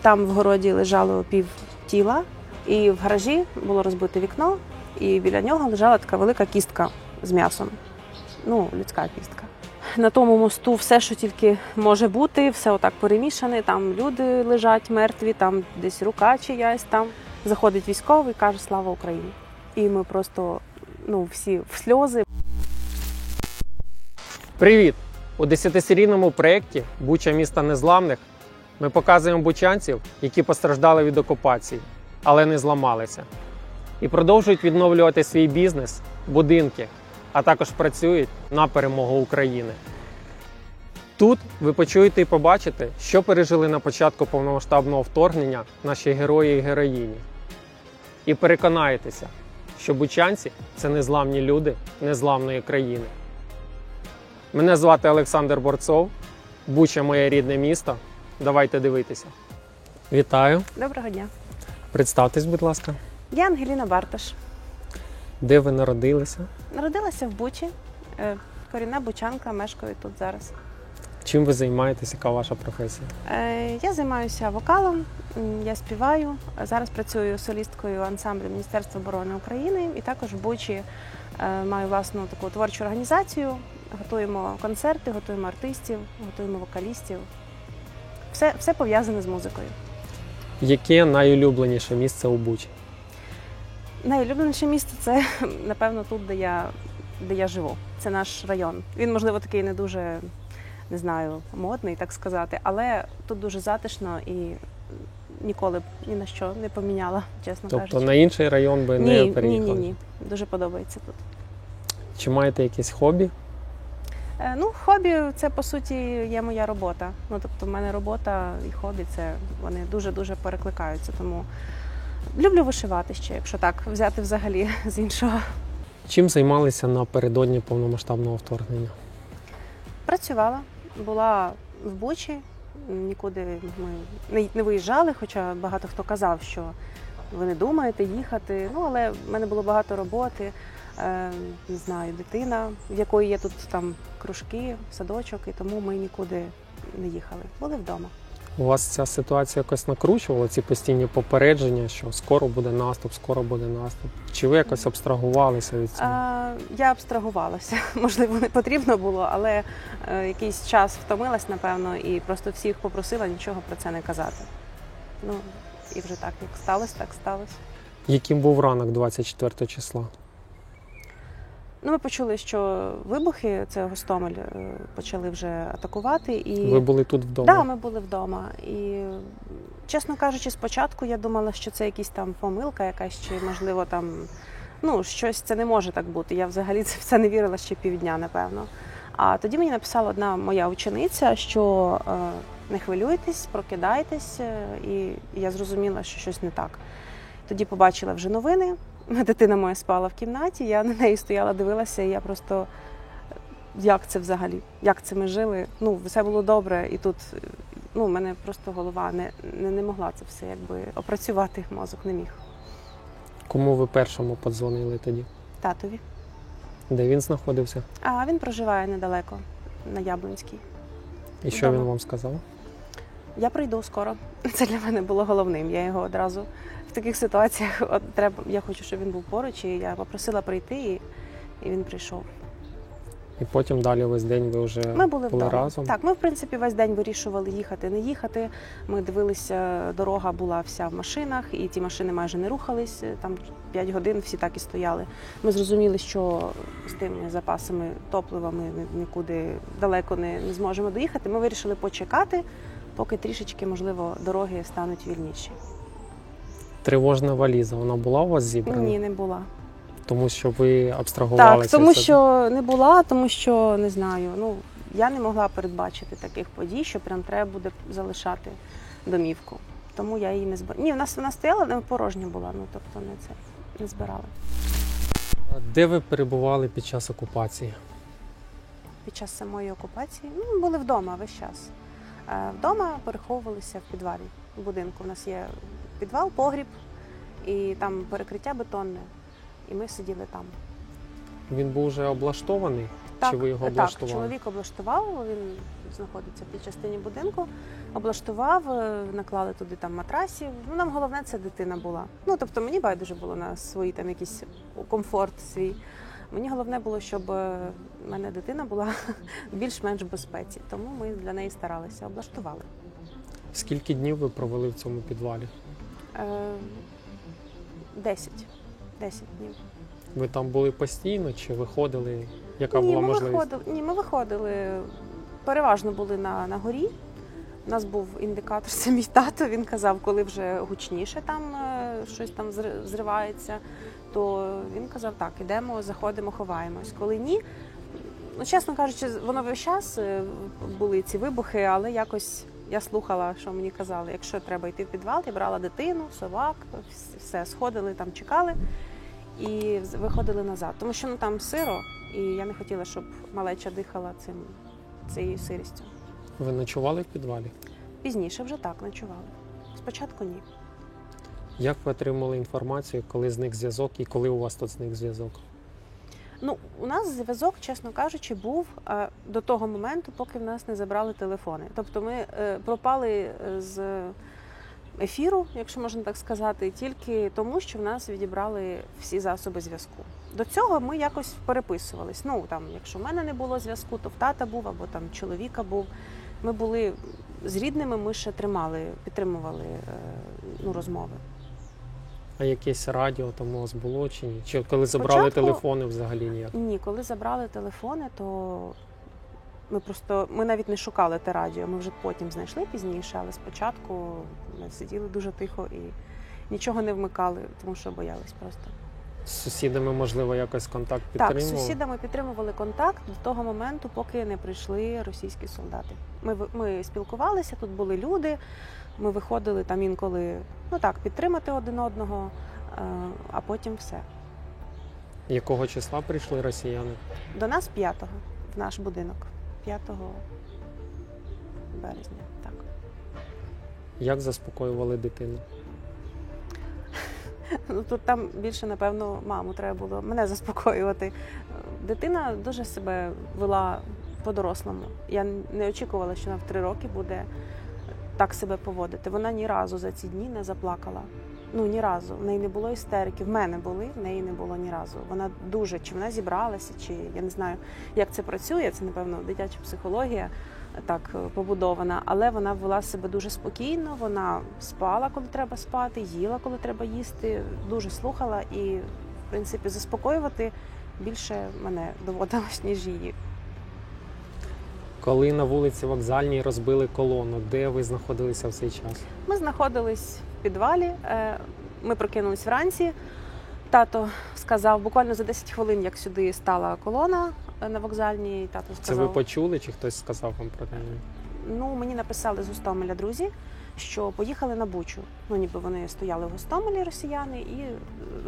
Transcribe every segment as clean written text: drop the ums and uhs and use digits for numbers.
Там в городі лежало пів тіла, і в гаражі було розбите вікно, і біля нього лежала така велика кістка з м'ясом. Ну, людська кістка. На тому мосту все, що тільки може бути, все отак перемішане, там люди лежать мертві, там десь рука чиясь, там заходить військовий і каже «Слава Україні!». І ми просто, всі в сльози. Привіт! У 10-серійному проєкті «Буча – місто незламних» ми показуємо бучанців, які постраждали від окупації, але не зламалися. І продовжують відновлювати свій бізнес, будинки, а також працюють на перемогу України. Тут ви почуєте і побачите, що пережили на початку повномасштабного вторгнення наші герої і героїні. І переконаєтеся, що бучанці – це незламні люди незламної країни. Мене звати Олександр Борцов, Буча – моє рідне місто. Давайте дивитися. Вітаю. Доброго дня. Представтесь, будь ласка. Я Ангеліна Барташ. Де ви народилися? Народилася в Бучі. Корінна бучанка, мешкаю тут зараз. Чим ви займаєтесь? Яка ваша професія? Я займаюся вокалом, я співаю. Зараз працюю солісткою ансамблю Міністерства оборони України і також в Бучі маю власну таку творчу організацію. Готуємо концерти, готуємо артистів, готуємо вокалістів. Все пов'язане з музикою. Яке найулюбленіше місце у Бучі? Найулюбленіше місце – це, напевно, тут, де я живу. Це наш район. Він, можливо, такий не дуже, не знаю, модний, так сказати, але тут дуже затишно і ніколи б ні на що не поміняла, чесно кажучи. Тобто на інший район би не переїхали? Ні. Дуже подобається тут. Чи маєте якесь хобі? Хобі – це, по суті, є моя робота. Тобто, в мене робота і хобі – вони дуже-дуже перекликаються. Тому люблю вишивати ще, якщо так взяти взагалі з іншого. Чим займалися напередодні повномасштабного вторгнення? Працювала, була в Бучі, нікуди ми не виїжджали, хоча багато хто казав, що ви не думаєте їхати. Але в мене було багато роботи, не знаю, дитина, в якої є тут там кружки, садочок, і тому ми нікуди не їхали. Були вдома. У вас ця ситуація якось накручувала, ці постійні попередження, що скоро буде наступ, скоро буде наступ? Чи ви якось абстрагувалися від цього? Я абстрагувалася. Можливо, не потрібно було, але якийсь час втомилась, напевно, і просто всіх попросила нічого про це не казати. І вже так, як сталося, так сталося. Яким був ранок 24 числа? Ми почули, що вибухи, це Гостомель, почали вже атакувати. І... Ви були тут вдома? Так, ми були вдома. І, чесно кажучи, спочатку я думала, що це якась там помилка якась, чи, можливо, там, щось, це не може так бути. Я взагалі це все не вірила ще півдня, напевно. А тоді мені написала одна моя учениця, що не хвилюйтесь, прокидайтесь, і я зрозуміла, що щось не так. Тоді побачила вже новини. Дитина моя спала в кімнаті, я на неї стояла, дивилася, і я просто, як це взагалі, як це ми жили, все було добре, і тут, в мене просто голова не могла це все, опрацювати, мозок не міг. Кому ви першому подзвонили тоді? Татові. Де він знаходився? Він проживає недалеко, на Яблунській. І що він вам сказав? Я прийду скоро. Це для мене було головним, я його одразу в таких ситуаціях, я хочу, щоб він був поруч, і я попросила прийти, і він прийшов. І потім далі весь день ви вже були разом? Так, ми, в принципі, весь день вирішували їхати, не їхати. Ми дивилися, дорога була вся в машинах, і ті машини майже не рухались. Там 5 годин всі так і стояли. Ми зрозуміли, що з тими запасами топлива ми нікуди далеко не зможемо доїхати. Ми вирішили почекати, поки трішечки, можливо, дороги стануть вільніші. Тривожна валіза, вона була у вас зібрана? Ні, не була. Тому що ви абстрагувалися? Так, тому що не була, тому що, не знаю, я не могла передбачити таких подій, що прям треба буде залишати домівку. Тому я її не збирала. Ні, вона стояла, але порожня була, тобто не збирали. Де ви перебували під час окупації? Під час самої окупації? Були вдома весь час. Вдома переховувалися в підвалі в будинку. У нас є підвал, погріб, і там перекриття бетонне, і ми сиділи там. Він був вже облаштований? Чи ви його облаштували? Так, чоловік облаштував, він знаходиться в тій частині будинку, облаштував, наклали туди там матрасів. Ну, нам головне, це дитина була. Ну, тобто мені байдуже було на свій там якийсь комфорт свій. Мені головне було, щоб в мене дитина була більш-менш в безпеці. Тому ми для неї старалися, облаштували. Скільки днів ви провели в цьому підвалі? 10 днів. Ви там були постійно чи виходили? Яка була можливість? Ми виходили. Переважно були на горі. У нас був індикатор, це мій тато, він казав, коли вже гучніше там щось там зривається, то він казав, так, ідемо, заходимо, ховаємось. Коли ні, ну, чесно кажучи, воно весь час були ці вибухи, але якось я слухала, що мені казали. Якщо треба йти в підвал, я брала дитину, собак, все, сходили, там чекали і виходили назад. Тому що там сиро, і я не хотіла, щоб малеча дихала цією сирістю. Ви ночували в підвалі? Пізніше вже так, ночували. Спочатку ні. Як ви отримали інформацію, коли зник зв'язок і коли у вас тут зник зв'язок? Ну, у нас зв'язок, чесно кажучи, був до того моменту, поки в нас не забрали телефони. Тобто ми пропали з ефіру, якщо можна так сказати, тільки тому, що в нас відібрали всі засоби зв'язку. До цього ми якось переписувались. Ну, там, якщо в мене не було зв'язку, то в тата був, або там чоловіка був. Ми були з рідними, ми ще підтримували розмови. А якесь радіо там у вас було чи ні? Чи коли забрали телефони взагалі ніяк? Ні, коли забрали телефони, то ми навіть не шукали те радіо, ми вже потім знайшли пізніше, але спочатку ми сиділи дуже тихо і нічого не вмикали, тому що боялись просто. З сусідами, можливо, якось контакт підтримували? Так, з сусідами підтримували контакт до того моменту, поки не прийшли російські солдати. Ми спілкувалися, тут були люди, ми виходили там інколи, підтримати один одного, а потім все. Якого числа прийшли росіяни? До нас 5-го, в наш будинок. 5 березня, так. Як заспокоювали дитину? Тут там більше, напевно, маму треба було мене заспокоювати. Дитина дуже себе вела по-дорослому. Я не очікувала, що вона в 3 роки буде так себе поводити. Вона ні разу за ці дні не заплакала. Ну, ні разу. В неї не було істерики. В мене були, в неї не було ні разу. Вона чи вона зібралася, чи я не знаю, як це працює. Це, напевно, дитяча психологія так побудована. Але вона вела себе дуже спокійно, вона спала, коли треба спати, їла, коли треба їсти, дуже слухала і, в принципі, заспокоювати більше мене доводилось, ніж її. Коли на вулиці Вокзальній розбили колону, де ви знаходилися в цей час? Ми знаходились в підвалі, ми прокинулись вранці. Тато сказав, буквально за 10 хвилин, як сюди стала колона на Вокзальній, тато сказав... Це ви почули, чи хтось сказав вам про це? Ну, мені написали з Гостомеля друзі, що поїхали на Бучу. Ну, ніби вони стояли в Гостомелі, росіяни, і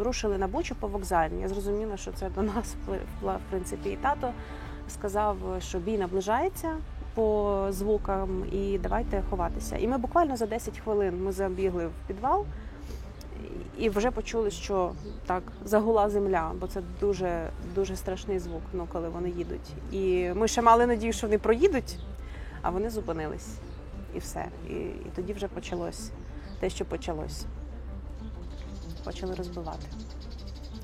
рушили на Бучу по Вокзальній. Я зрозуміла, що це до нас, в принципі, і тато сказав, що бій наближається по звукам і давайте ховатися. І ми буквально за 10 хвилин ми забігли в підвал і вже почули, що так загула земля, бо це дуже, дуже страшний звук, коли вони їдуть. І ми ще мали надію, що вони проїдуть, а вони зупинились. І все. І тоді вже почалось те, що почалось. Почали розбивати.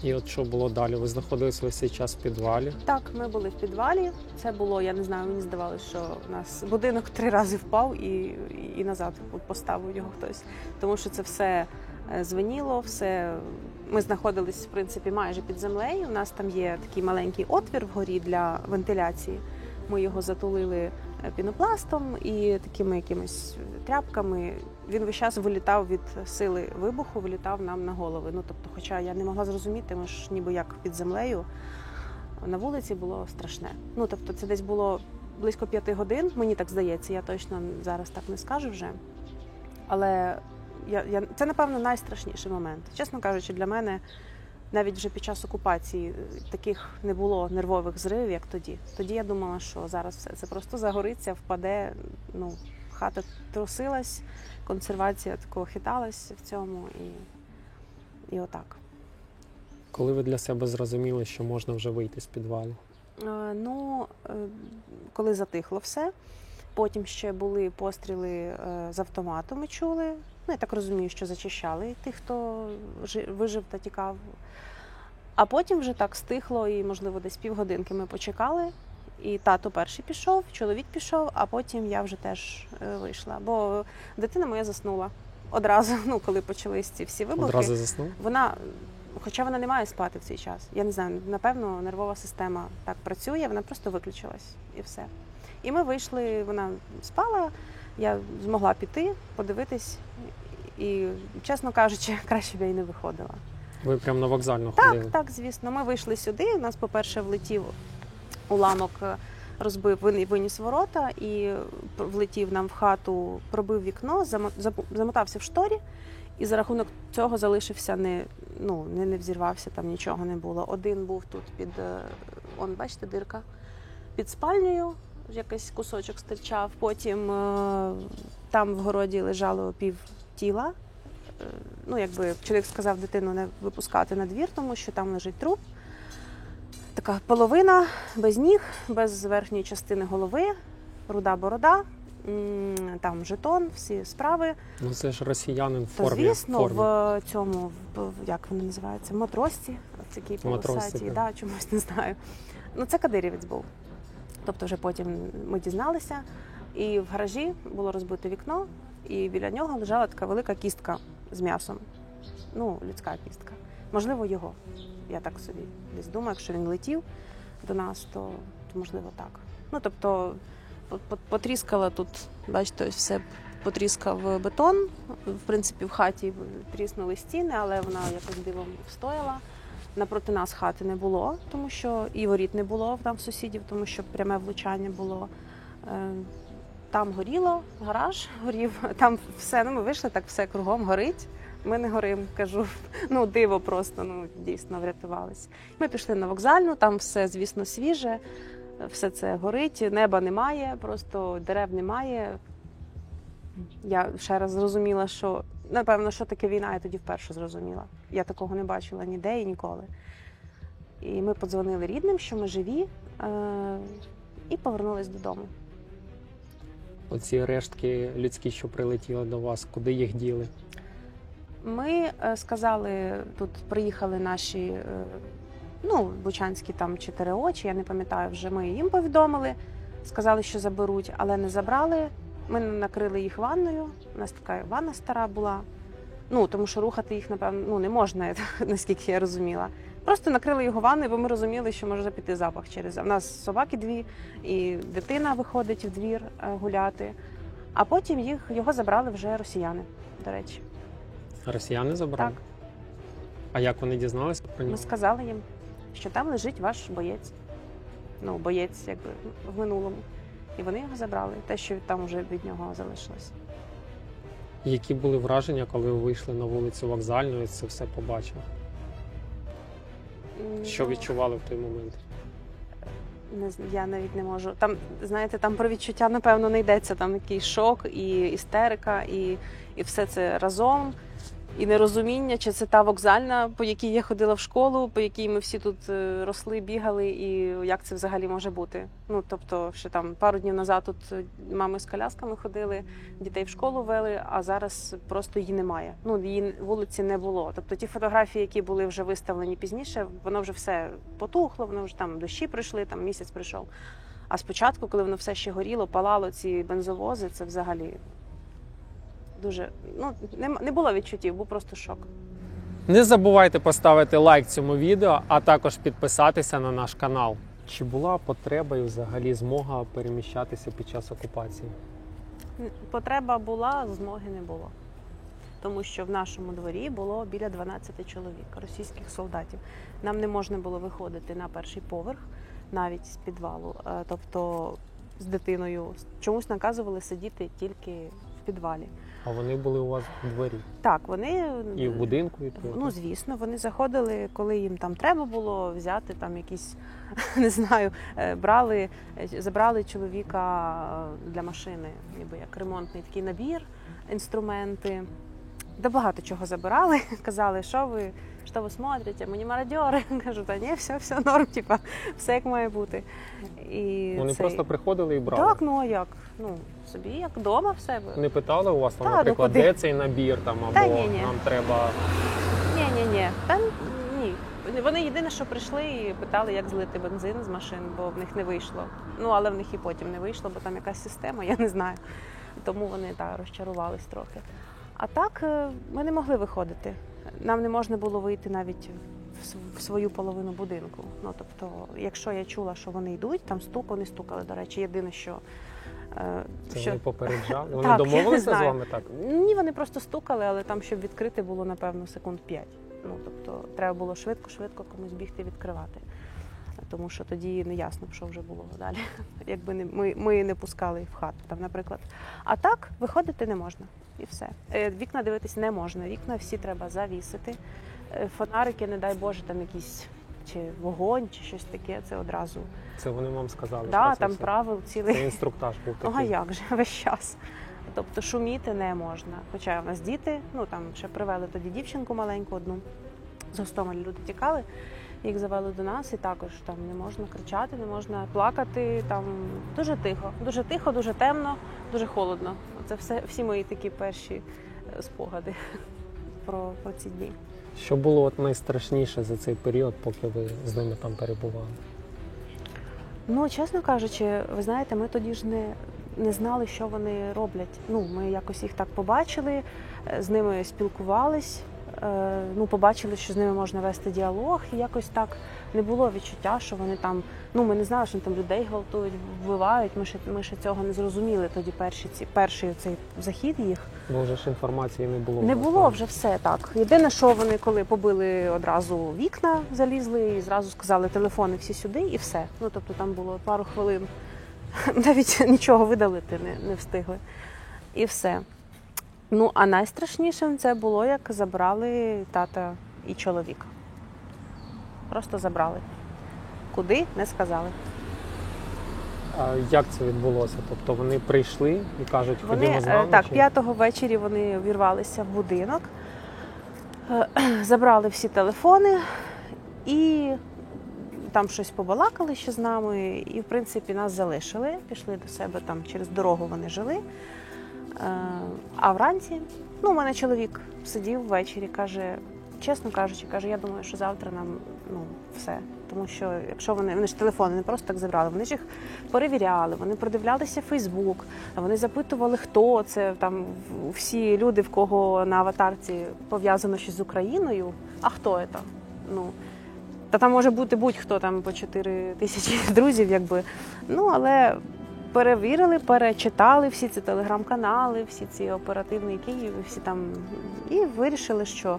І от що було далі? Ви знаходились весь цей час в підвалі? Так, ми були в підвалі. Це було, я не знаю, мені здавалося, що у нас будинок 3 рази впав і назад поставив його хтось. Тому що це все дзвеніло, все. Ми знаходились, в принципі, майже під землею. У нас там є такий маленький отвір вгорі для вентиляції. Ми його затулили пінопластом і такими якимись тряпками. Він весь час вилітав від сили вибуху, вилітав нам на голови. Ну, тобто, хоча я не могла зрозуміти, ми ж ніби як під землею. На вулиці було страшне. Ну, тобто, це десь було близько 5 годин, мені так здається, я точно зараз так не скажу вже. Але це, напевно, найстрашніший момент. Чесно кажучи, для мене навіть вже під час окупації таких не було нервових зривів, як тоді. Тоді я думала, що зараз все це просто загориться, впаде, хата трусилась, консервація такого хиталась в цьому і отак. Коли ви для себе зрозуміли, що можна вже вийти з підвалу? Ну, коли затихло все, потім ще були постріли з автомату, ми чули. Ну, я так розумію, що зачищали тих, хто вижив та тікав. А потім вже так стихло, і, можливо, десь півгодинки ми почекали. І тато перший пішов, чоловік пішов, а потім я вже теж вийшла. Бо дитина моя заснула одразу, ну, коли почались ці всі вибухи. Одразу заснув? Хоча вона не має спати в цей час. Я не знаю, напевно, нервова система так працює, вона просто виключилась і все. І ми вийшли, вона спала, я змогла піти, подивитись. І, чесно кажучи, краще б я й не виходила. Ви прямо на вокзальну ходили? Так, звісно. Ми вийшли сюди, у нас, по-перше, влетів уламок, розбив, виніс ворота і влетів нам в хату, пробив вікно, замотався в шторі. І за рахунок цього залишився, не взірвався, там нічого не було. Один був тут бачите, дирка, під спальнею, якийсь кусочок стирчав. Потім там в городі лежало пів тіла. Чоловік сказав дитину не випускати на двір, тому що там лежить труп. Така половина, без ніг, без верхньої частини голови, руда борода. Там жетон, всі справи. Ну це ж росіянин в формі. То, звісно, в цьому, як вони називаються, матросці, в такій полосаті, чомусь не знаю. Ну це кадирівець був. Тобто вже потім ми дізналися, і в гаражі було розбите вікно, і біля нього лежала така велика кістка з м'ясом. Ну, людська кістка. Можливо, його. Я так собі десь думаю, якщо він летів до нас, то можливо так. Ну, тобто, потріскала тут, бачите, ось все потріскав бетон. В принципі, в хаті тріснули стіни, але вона якось дивом встояла. Напроти нас хати не було, тому що і воріт не було там в сусідів, тому що пряме влучання було. Там горіло, гараж горів, там все, ми вийшли, так все кругом горить. Ми не горимо, кажу, диво просто, дійсно врятувалися. Ми пішли на вокзальну, там все, звісно, свіже, все це горить, неба немає, просто дерев немає. Я ще раз зрозуміла, що, напевно, що таке війна, я тоді вперше зрозуміла. Я такого не бачила ніде і ніколи. І ми подзвонили рідним, що ми живі, і повернулись додому. Оці рештки людські, що прилетіли до вас, куди їх діли? Ми сказали, тут приїхали наші, бучанські там 4 очі, я не пам'ятаю вже, ми їм повідомили, сказали, що заберуть, але не забрали. Ми накрили їх ванною, у нас така ванна стара була, тому що рухати їх, напевно, не можна, наскільки я розуміла. Просто накрили його ванною, бо ми розуміли, що може піти запах через. У нас собаки 2, і дитина виходить в двір гуляти, а потім його забрали вже росіяни, до речі. Росіяни забрали? Так. А як вони дізналися про нього? Ми сказали їм, що там лежить ваш боєць. Боєць, якби, в минулому. І вони його забрали, те, що там вже від нього залишилось. Які були враження, коли ви вийшли на вулицю Вокзальну і це все побачили? Що відчували в той момент? Я навіть не можу. Там, знаєте, там про відчуття, напевно, не йдеться. Там якийсь шок, і істерика, і все це разом. І нерозуміння, чи це та вокзальна, по якій я ходила в школу, по якій ми всі тут росли, бігали, і як це взагалі може бути. Тобто, ще там пару днів назад тут мами з колясками ходили, дітей в школу вели, а зараз просто її немає. Її вулиці не було. Тобто ті фотографії, які були вже виставлені пізніше, воно вже все потухло, воно вже там дощі прийшли, там місяць прийшов. А спочатку, коли воно все ще горіло, палало ці бензовози, це взагалі... Дуже, не було відчуттів, був просто шок. Не забувайте поставити лайк цьому відео, а також підписатися на наш канал. Чи була потреба і взагалі змога переміщатися під час окупації? Потреба була, змоги не було. Тому що в нашому дворі було біля 12 чоловік, російських солдатів. Нам не можна було виходити на перший поверх, навіть з підвалу. Тобто з дитиною чомусь наказували сидіти тільки в підвалі. А вони були у вас у дворі? Так, вони... І в будинку? Звісно, вони заходили, коли їм там треба було взяти там якісь, не знаю, забрали чоловіка для машини, ніби як ремонтний такий набір, інструменти. да багато чого забирали. Казали, що ви смотрите, ми не мародьори. Кажу, та ні, все норм, типа, все як має бути. І Вони просто приходили і брали? Так, ну а як? Ну, собі як вдома в себе. Не питали у вас, там, Та, наприклад, ну, де цей набір, там, або Та ні. нам треба... Ні. Та ні. Вони єдине, що прийшли і питали, як злити бензин з машин, бо в них не вийшло. Ну, але в них і потім не вийшло, бо там якась система, я не знаю. Тому вони розчарувались трохи. А так ми не могли виходити. Нам не можна було вийти навіть в свою половину будинку. Ну, тобто, якщо я чула, що вони йдуть, там вони стукали, до речі. Єдине, що... Вони попереджали? Вони так, домовилися з вами так? Ні, вони просто стукали, але там, щоб відкрити, було, напевно, секунд 5. Ну, тобто, треба було швидко комусь бігти відкривати. Тому що тоді не ясно, що вже було далі. Якби ми не пускали в хату, там, наприклад. А так, виходити не можна. І все. Вікна дивитись не можна. Вікна всі треба завісити. Фонарики, не дай Боже, там якісь чи вогонь, чи щось таке, це одразу. Це вони вам сказали? Так, це там все? правил цілий. Це інструктаж був такий? А як же, весь час. Тобто шуміти не можна. Хоча у нас діти, ну там ще привели тоді дівчинку маленьку одну, з Гостомеля люди тікали, їх завели до нас, і також там не можна кричати, не можна плакати, там дуже тихо, дуже темно, дуже холодно. Це всі мої такі перші спогади про ці дні. Що було найстрашніше за цей період, поки ви з ними там перебували? Ну, чесно кажучи, ви знаєте, ми тоді ж не знали, що вони роблять. Ну, ми якось їх так побачили, з ними спілкувались, ну, побачили, що з ними можна вести діалог, і якось так не було відчуття, що вони там, ну, ми не знали, що там людей гвалтують, вбивають, ми ще цього не зрозуміли тоді перший цей захід їх. Бо вже ж інформації не було. Не було вже все так. Єдине, що вони коли побили одразу вікна, залізли і зразу сказали телефони всі сюди і все. Ну, тобто там було пару хвилин, навіть нічого видалити не встигли. І все. Ну, а найстрашнішим це було, як забрали тата і чоловіка. Просто забрали. Куди – не сказали. А як це відбулося? Тобто вони прийшли і кажуть, ходімо з нами? Так, 5-го ввечері вони увірвалися в будинок, забрали всі телефони і там щось побалакали ще з нами, і, в принципі, нас залишили, пішли до себе, там через дорогу вони жили. А вранці, ну, у мене чоловік сидів ввечері, каже, чесно кажучи, я думаю, що завтра нам, ну, все. Тому що, якщо вони ж телефони не просто так забрали, вони ж їх перевіряли, вони продивлялися Фейсбук, вони запитували, хто це, там, всі люди, в кого на аватарці пов'язано щось з Україною, а хто це? Ну, та там може бути будь-хто, там по 4 тисячі друзів, якби. Ну, але перевірили, перечитали всі ці телеграм-канали, всі ці оперативні Київ, всі там, і вирішили, що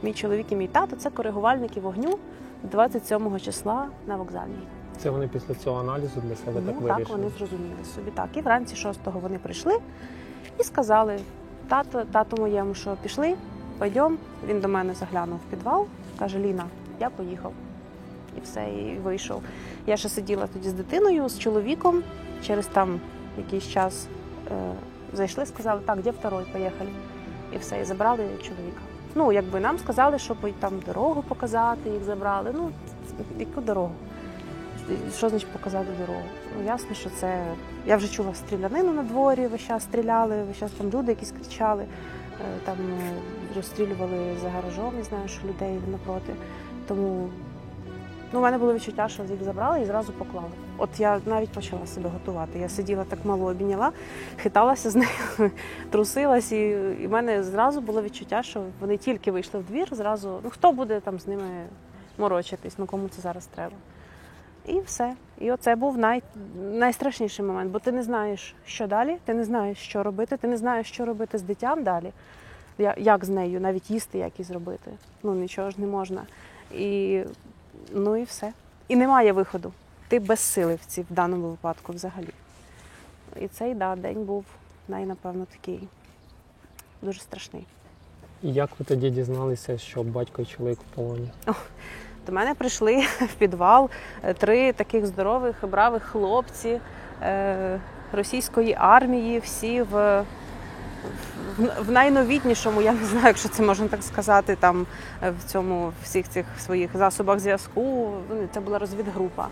мій чоловік і мій тато – це коригувальники вогню 27 числа на Вокзальній. Це вони після цього аналізу для себе так вирішили? Так, вони зрозуміли собі. Так, і вранці 6-го вони прийшли і сказали тату моєму, що пішли, пойдемо. Він до мене заглянув в підвал, каже, Ліна, я поїхав. І все, і вийшов. Я ще сиділа тоді з дитиною, з чоловіком. Через там якийсь час зайшли, сказали, так, де второй, поїхали. І все, і забрали чоловіка. Ну, якби нам сказали, щоб там дорогу показати, їх забрали. Ну, яку дорогу? Що значить показати дорогу? Ну, ясно, що це... Я вже чула стрілянину на дворі, весь час стріляли, весь час там люди якісь кричали, там розстрілювали за гаражом, не знаю, що людей напроти. Тому, ну, у мене було відчуття, що їх забрали і зразу поклали. От я навіть почала себе готувати. Я сиділа так мало обійняла, хиталася з нею, трусилась, і в мене зразу було відчуття, що вони тільки вийшли в двір, зразу, ну, хто буде там з ними морочитись, ну, кому це зараз треба. І все. І оце був найстрашніший момент, бо ти не знаєш, що далі, ти не знаєш, що робити, ти не знаєш, що робити з дитям далі, як з нею, навіть їсти якісь зробити. Ну, нічого ж не можна. Ну і все. І немає виходу. Ти безсилий в даному випадку взагалі. І цей, день був, напевно, такий дуже страшний. І як ви тоді дізналися, що батько і чоловік в полоні? До мене прийшли в підвал 3 таких здорових, бравих хлопці російської армії, всі в в найновітнішому, я не знаю, якщо це можна так сказати, там всіх цих своїх засобах зв'язку. Це була розвідгрупа.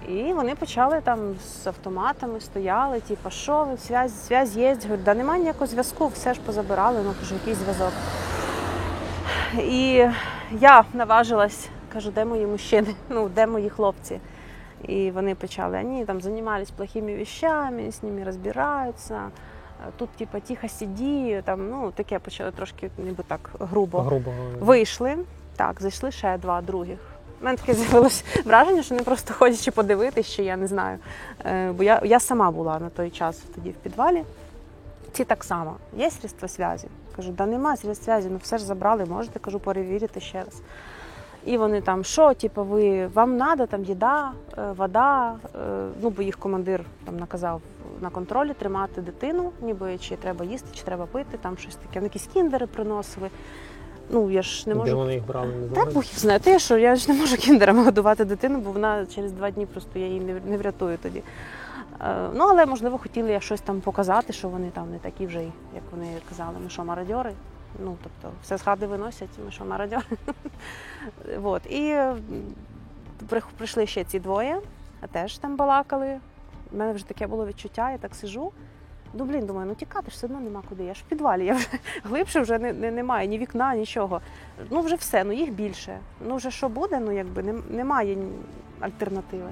І вони почали там з автоматами, стояли, типу, що ви, зв'язь є? Говорю, да немає ніякого зв'язку, все ж позабирали, ну кажу, який зв'язок. І я наважилась, кажу, де мої мужчини, де мої хлопці. І вони почали, вони там займалися плохими вещами, з ними розбираються. Тут, типу, тихо сиді, там, таке почали трошки, ніби так, грубо. Вийшли, так, зайшли ще два других. У мене таке з'явилось враження, що вони просто ходячи подивитися, чи я не знаю. Бо я сама була на той час тоді в підвалі. Ці так само. Є средства зв'язку? Кажу, да нема средств зв'язку, все ж забрали, можете, кажу, перевірити ще раз. І вони там, що, типу, вам треба там їда, вода, бо їх командир там наказав на контролі тримати дитину, ніби чи треба їсти, чи треба пити, там щось таке. Вони якісь кіндери приносили. Я ж не можу... Де вони їх брали, не знаю? Так, Бог їх знає. Я ж не можу кіндерами годувати дитину, бо вона через 2 дні просто я її не врятую тоді. Але, можливо, хотіли щось там показати, що вони там не такі вже, як вони казали, ми що, мародьори? Тобто, все з хати виносять, ми що, мародьори? І прийшли ще ці двоє, теж там балакали. У мене вже таке було відчуття, я так сижу. Думаю, тікати ж все одно нема куди. Я ж в підвалі, я вже глибше вже немає, ні вікна, нічого. Вже все, їх більше. Вже що буде, немає альтернативи.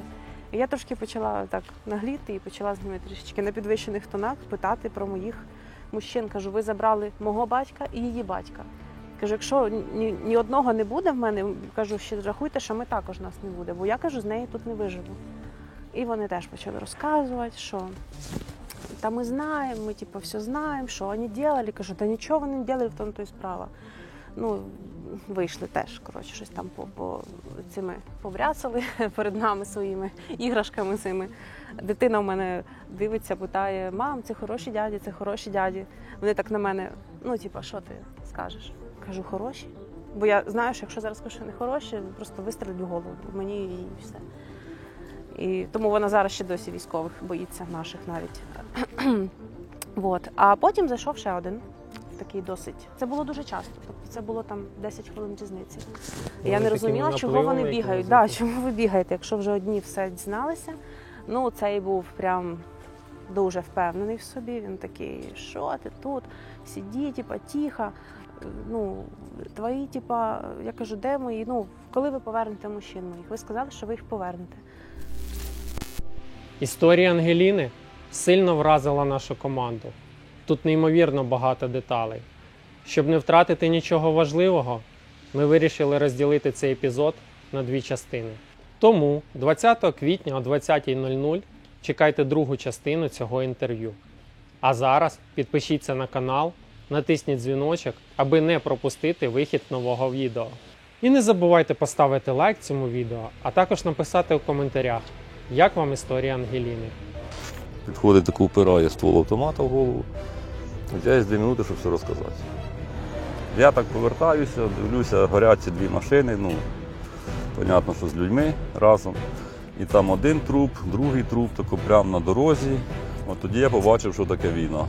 І я трошки почала так нагліти і почала з ними трішечки на підвищених тонах питати про моїх мужчин. Кажу, ви забрали мого батька і її батька. Кажу, якщо ні одного не буде в мене, кажу, ще рахуйте, що ми також нас не буде, бо я, кажу, з нею тут не виживу. І вони теж почали розказувати, що та ми знаємо, ми все знаємо, що вони робили. Кажу, та нічого вони не робили, в тому то і справа. Вийшли теж, щось там повряцали перед нами своїми іграшками цими. Дитина в мене дивиться, питає, мам, це хороші дяді, це хороші дяді. Вони так на мене, що ти скажеш? Кажу, хороші. Бо я знаю, що якщо зараз скажу, що не хороші, просто вистрілять в голову мені і все. І тому вона зараз ще досі військових боїться, наших навіть. А потім зайшов ще один. Такий досить. Це було дуже часто. Тобто це було там 10 хвилин різниці. Я не розуміла, чого вони бігають. Чому ви бігаєте, якщо вже одні все дізналися. Цей був прям дуже впевнений в собі. Він такий, що ти тут? Сиді, тихо. Твої, я кажу, де мої? Коли ви повернете мужчин моїх? Ви сказали, що ви їх повернете. Історія Ангеліни сильно вразила нашу команду. Тут неймовірно багато деталей. Щоб не втратити нічого важливого, ми вирішили розділити цей епізод на 2 частини. Тому 20 квітня о 20:00 чекайте другу частину цього інтерв'ю. А зараз підпишіться на канал, натисніть дзвіночок, аби не пропустити вихід нового відео. І не забувайте поставити лайк цьому відео, а також написати у коментарях, як вам історія Ангеліни. Підходить, таку впирає ствол автомата в голову. Я є 2 минути, щоб все розказати. Я так повертаюся, дивлюся, горять ці 2 машини, понятно, що з людьми разом. І там один труп, другий труп, тако прямо на дорозі. От тоді я побачив, що таке війна.